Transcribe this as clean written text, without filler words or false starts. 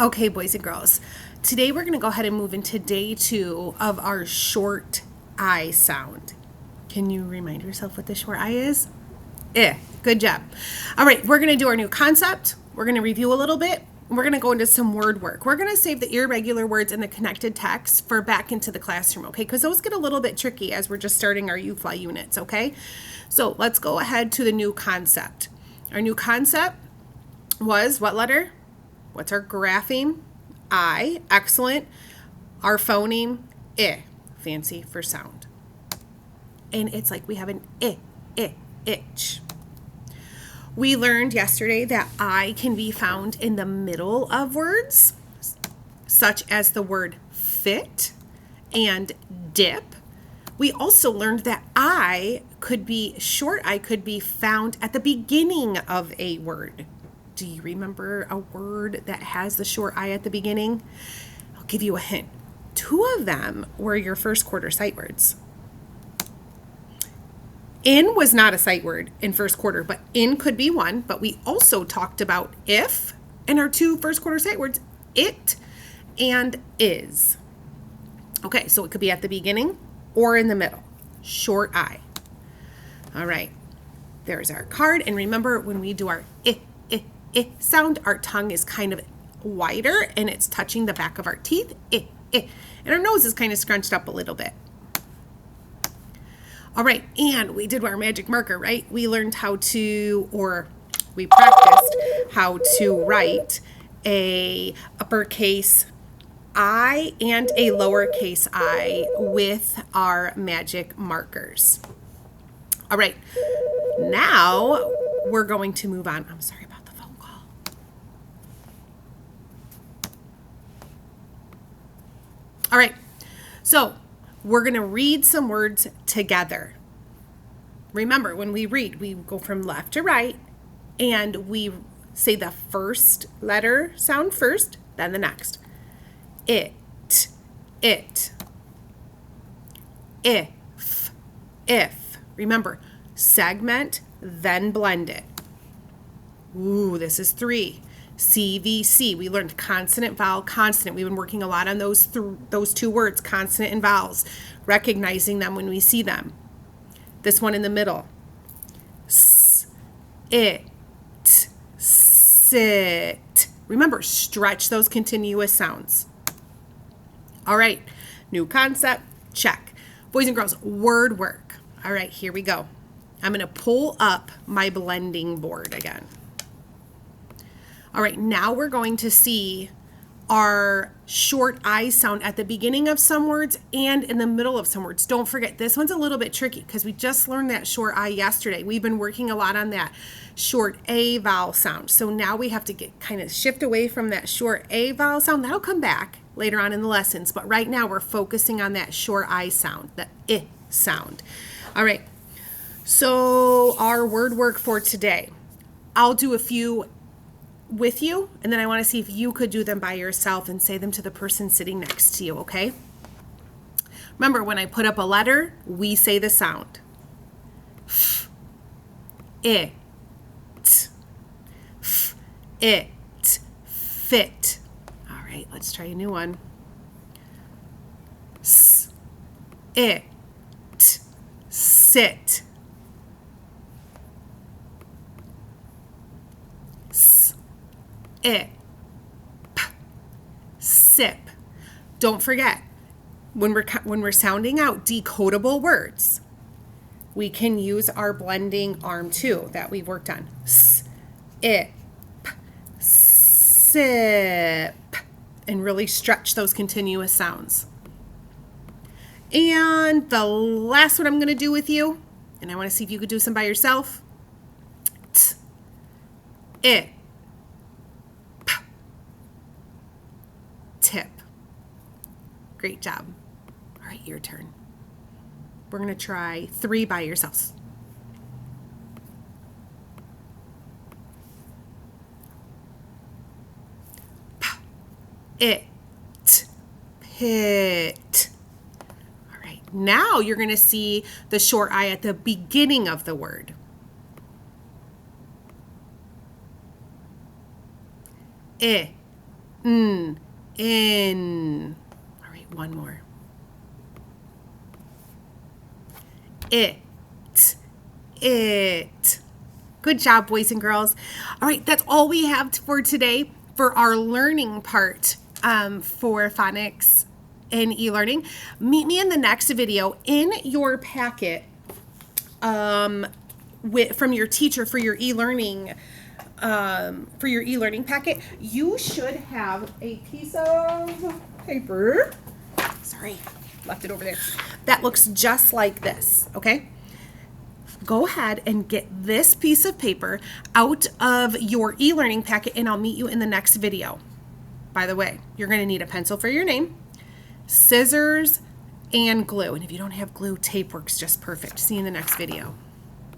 Okay, boys and girls, today we're going to go ahead and move into day 2 of our short I sound. Can you remind yourself what the short I is? Good job. All right, we're going to do our new concept. We're going to review a little bit. We're going to go into some word work. We're going to save the irregular words and the connected text for back into the classroom, okay? Because those get a little bit tricky as we're just starting our UFLA units, okay? So let's go ahead to the new concept. Our new concept was what letter? What's our grapheme? I. Excellent. Our phoneme? I. Fancy for sound. And it's like we have an itch. We learned yesterday that I can be found in the middle of words, such as the word fit and dip. We also learned that short I could be found at the beginning of a word. Do you remember a word that has the short I at the beginning? I'll give you a hint. 2 of them were your first quarter sight words. In was not a sight word in first quarter, but in could be one. But we also talked about if in our 2 first quarter sight words, it and is. Okay, so it could be at the beginning or in the middle. Short I. All right, there's our card. And remember, when we do our I sound, our tongue is kind of wider and it's touching the back of our teeth. And our nose is kind of scrunched up a little bit. All right, and we did our magic marker, right? We learned we practiced how to write a uppercase I and a lowercase I with our magic markers. All right, now we're going to move on. I'm sorry about the phone call. All right, so we're going to read some words together. Remember, when we read, we go from left to right, and we say the first letter sound first, then the next. It. If. Remember, segment, then blend it. Ooh, this is 3. CVC. We learned consonant, vowel, consonant. We've been working a lot on those 2 words, consonant and vowels, recognizing them when we see them. This one in the middle. Sit. Remember, stretch those continuous sounds. All right, new concept, check. Boys and girls, word work. All right, here we go. I'm going to pull up my blending board again. All right, now we're going to see our short I sound at the beginning of some words and in the middle of some words. Don't forget, this one's a little bit tricky because we just learned that short I yesterday. We've been working a lot on that short A vowel sound. So now we have to shift away from that short A vowel sound. That'll come back later on in the lessons. But right now we're focusing on that short I sound, the I sound. All right, so our word work for today. I'll do a few with you, and then I want to see if you could do them by yourself and say them to the person sitting next to you, okay? Remember, when I put up a letter, we say the sound. It. It. Fit. All right, let's try a new one. It. Sit. It. Sip. Don't forget, when we're sounding out decodable words, we can use our blending arm too that we've worked on. Sip. And really stretch those continuous sounds. And the last one I'm going to do with you, and I want to see if you could do some by yourself. It. Tip. Great job. All right, your turn. We're going to try 3 by yourselves. It. Pit. All right, now you're going to see the short I at the beginning of the word. In. All right, one more. It. It. Good job, boys and girls. All right, that's all we have for today for our learning part for phonics and e-learning. Meet me in the next video. In your packet from your teacher for your e-learning packet, you should have a piece of paper. Sorry, left it over there. That looks just like this, okay? Go ahead and get this piece of paper out of your e-learning packet, and I'll meet you in the next video. By the way, you're going to need a pencil for your name, scissors, and glue. And if you don't have glue, tape works just perfect. See you in the next video.